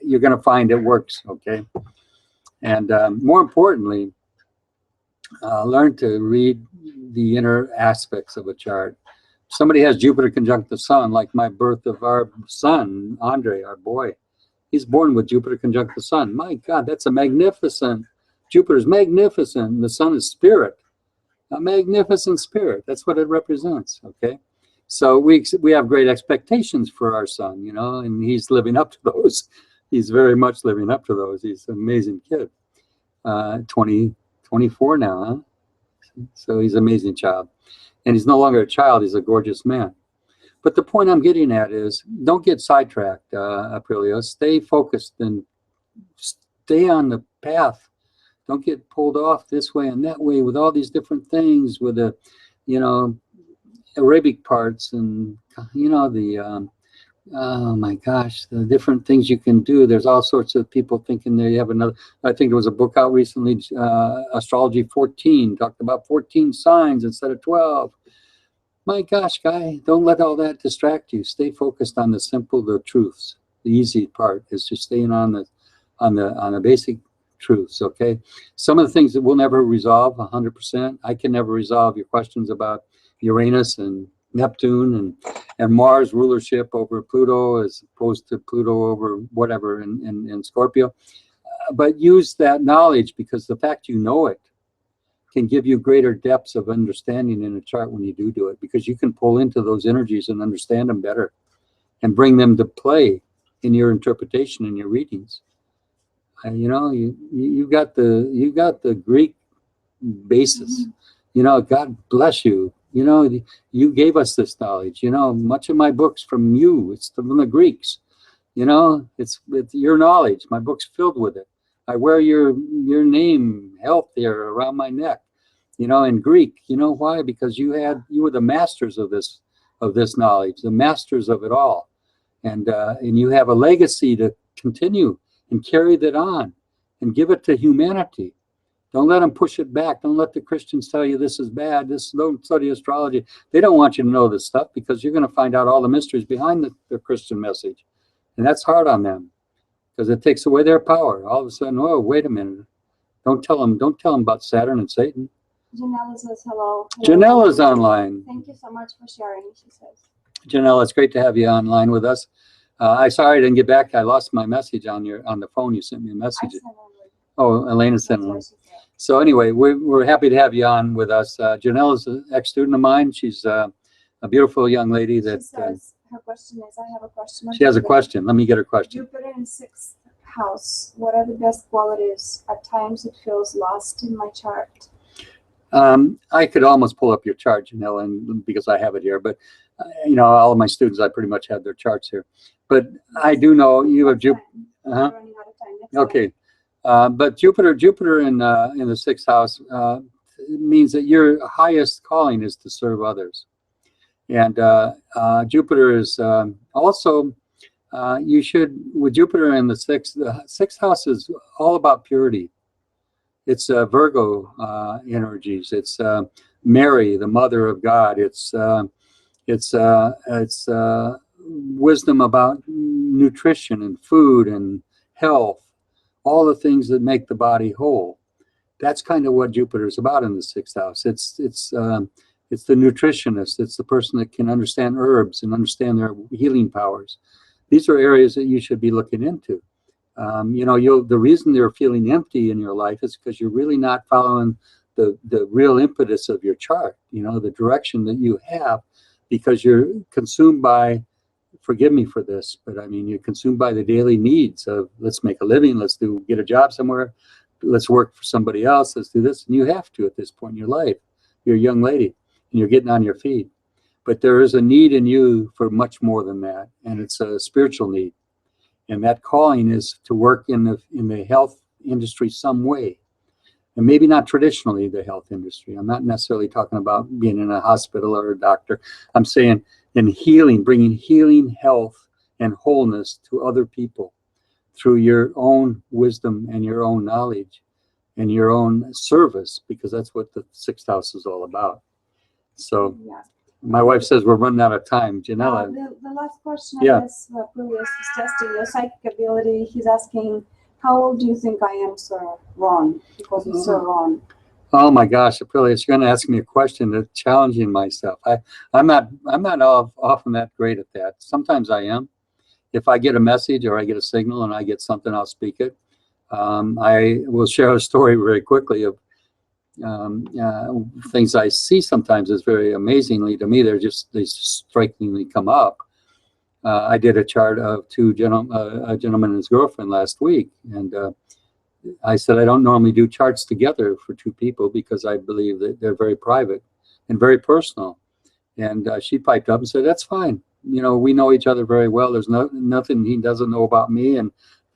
you're going to find it works, okay? And more importantly, learn to read the inner aspects of a chart. If somebody has Jupiter conjunct the sun, like my birth of our son, Andre, our boy. He's born with Jupiter conjunct the sun. My God, that's a magnificent, Jupiter's magnificent. The sun is spirit, a magnificent spirit. That's what it represents, okay? So we have great expectations for our son, you know, and he's living up to those. He's very much living up to those. He's an amazing kid. 24 now, huh? So he's an amazing child. And he's no longer a child, he's a gorgeous man. But the point I'm getting at is, don't get sidetracked, Aprilia. Stay focused and stay on the path. Don't get pulled off this way and that way with all these different things, with the, you know, Arabic parts and, you know, the, oh my gosh, the different things you can do. There's all sorts of people thinking they have another, I think there was a book out recently, Astrology 14, talked about 14 signs instead of 12. My gosh, guy, don't let all that distract you. Stay focused on the simple, the truths. The easy part is just staying on the basic truths, okay? Some of the things that we'll never resolve 100%. I can never resolve your questions about Uranus and Neptune and Mars rulership over Pluto as opposed to Pluto over whatever in Scorpio. But use that knowledge, because the fact you know it can give you greater depths of understanding in a chart when you do it, because you can pull into those energies and understand them better and bring them to play in your interpretation and your readings. You know, you got the Greek basis. You know, God bless you. You know, you gave us this knowledge. You know, much of my books from you, it's from the Greeks. You know, it's your knowledge. My book's filled with it. I wear your name, health, there around my neck. You know, in Greek. You know why? Because you were the masters of this knowledge, the masters of it all, and you have a legacy to continue and carry that on and give it to humanity. Don't let them push it back. Don't let the Christians tell you this is bad. Don't study astrology. They don't want you to know this stuff, because you're going to find out all the mysteries behind the Christian message. And that's hard on them, because it takes away their power. All of a sudden, oh, wait a minute. Don't tell them about Saturn and Satan. Janella says hello. Janella's online. Thank you so much for sharing, she says. Janella, it's great to have you online with us. I'm sorry I didn't get back. I lost my message on the phone. You sent me a message. Oh, Elena sent it. So anyway, we're happy to have you on with us. Janella's an ex-student of mine. She's a beautiful young lady that... She says, her question is, I have a question. She has a question. Let me get her question. Jupiter in 6th house. What are the best qualities? At times it feels lost in my chart. I could almost pull up your chart, Janella, because I have it here. But, you know, all of my students, I pretty much have their charts here. But I do know you have Jupiter. Okay. But Jupiter in the 6th house means that your highest calling is to serve others. And Jupiter is also, you should, with Jupiter in the 6th house is all about purity. It's Virgo energies. It's Mary, the mother of God. It's wisdom about nutrition and food and health, all the things that make the body whole. That's kind of what Jupiter is about in the 6th house. It's the nutritionist. It's the person that can understand herbs and understand their healing powers. These are areas that you should be looking into. You know, the reason you're feeling empty in your life is because you're really not following the real impetus of your chart, you know, the direction that you have, because you're consumed by, forgive me for this, but I mean, you're consumed by the daily needs of, let's make a living, let's get a job somewhere, let's work for somebody else, let's do this. And you have to at this point in your life. You're a young lady and you're getting on your feet. But there is a need in you for much more than that. And it's a spiritual need. And that calling is to work in the health industry some way. And maybe not traditionally the health industry. I'm not necessarily talking about being in a hospital or a doctor. I'm saying in healing, bringing healing, health, and wholeness to other people through your own wisdom and your own knowledge and your own service, because that's what the sixth house is all about. So Yeah. my wife says we're running out of time. Janella. The last question, Yeah. I guess, Julius is testing your psychic ability. He's asking, how old do you think I am, Sir Ron? Because it's Sir Ron. Oh my gosh, Aprilius, you're going to ask me a question that's challenging myself. I'm not often that great at that. Sometimes I am. If I get a message or I get a signal and I get something, I'll speak it. I will share a story very quickly of things I see sometimes is very amazingly to me. They strikingly come up. I did a chart of a gentleman and his girlfriend last week, and I said I don't normally do charts together for two people because I believe that they're very private and very personal. And she piped up and said, "That's fine. You know, we know each other very well. There's nothing he doesn't know about me, and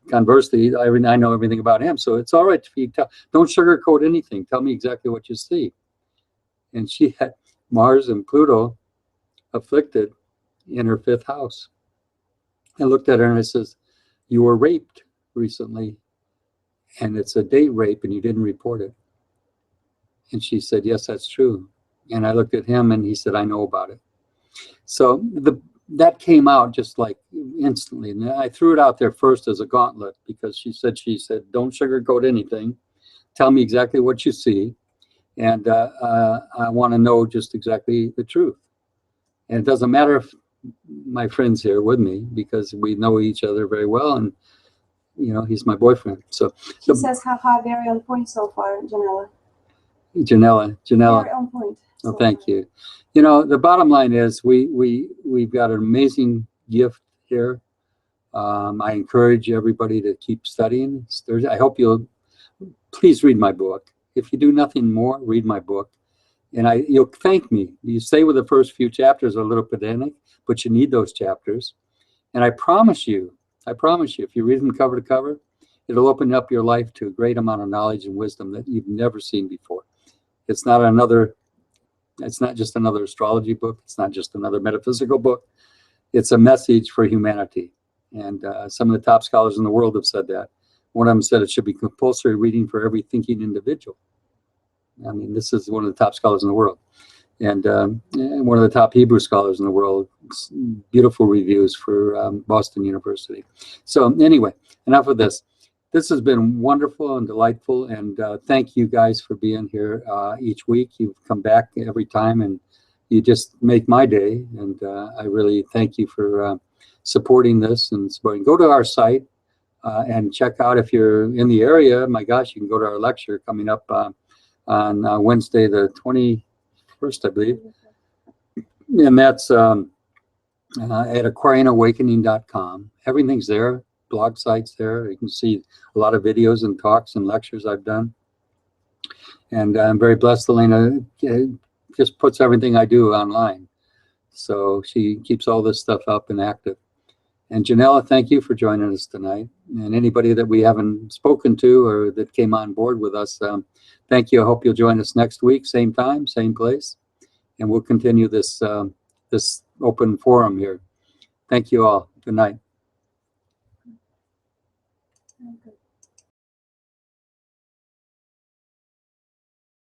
conversely, I know everything about him. So it's all right if you don't sugarcoat anything. Tell me exactly what you see." And she had Mars and Pluto afflicted in her fifth house. I looked at her and I says, "You were raped recently, and it's a date rape, and you didn't report it." And she said, "Yes, that's true." And I looked at him and he said, "I know about it." So that came out just like instantly. And I threw it out there first as a gauntlet because she said, "Don't sugarcoat anything. Tell me exactly what you see. And I want to know just exactly the truth." And it doesn't matter if my friend's here with me because we know each other very well. And, you know, he's my boyfriend. So She says, haha, very on point so far, Janella. Janella. Very on point. Oh, thank you. You know, the bottom line is we've got an amazing gift here. I encourage everybody to keep studying. I hope you'll please read my book. If you do nothing more, read my book. And you'll thank me. You say with the first few chapters are a little pedantic, but you need those chapters. And I promise you, if you read them cover to cover, it'll open up your life to a great amount of knowledge and wisdom that you've never seen before. It's not just another astrology book. It's not just another metaphysical book. It's a message for humanity. And some of the top scholars in the world have said that. One of them said it should be compulsory reading for every thinking individual. I mean, this is one of the top scholars in the world. And one of the top Hebrew scholars in the world. Beautiful reviews for Boston University. So anyway, enough of this. This has been wonderful and delightful, and thank you guys for being here each week. You've come back every time, and you just make my day, and I really thank you for supporting this and supporting. Go to our site and check out if you're in the area. My gosh, you can go to our lecture coming up on Wednesday the 21st, I believe, and that's at aquarianawakening.com. Everything's there. Blog sites there. You can see a lot of videos and talks and lectures I've done. And I'm very blessed. Elena just puts everything I do online. So she keeps all this stuff up and active. And Janella, thank you for joining us tonight. And anybody that we haven't spoken to or that came on board with us, thank you. I hope you'll join us next week, same time, same place. And we'll continue this, this open forum here. Thank you all. Good night. Okay.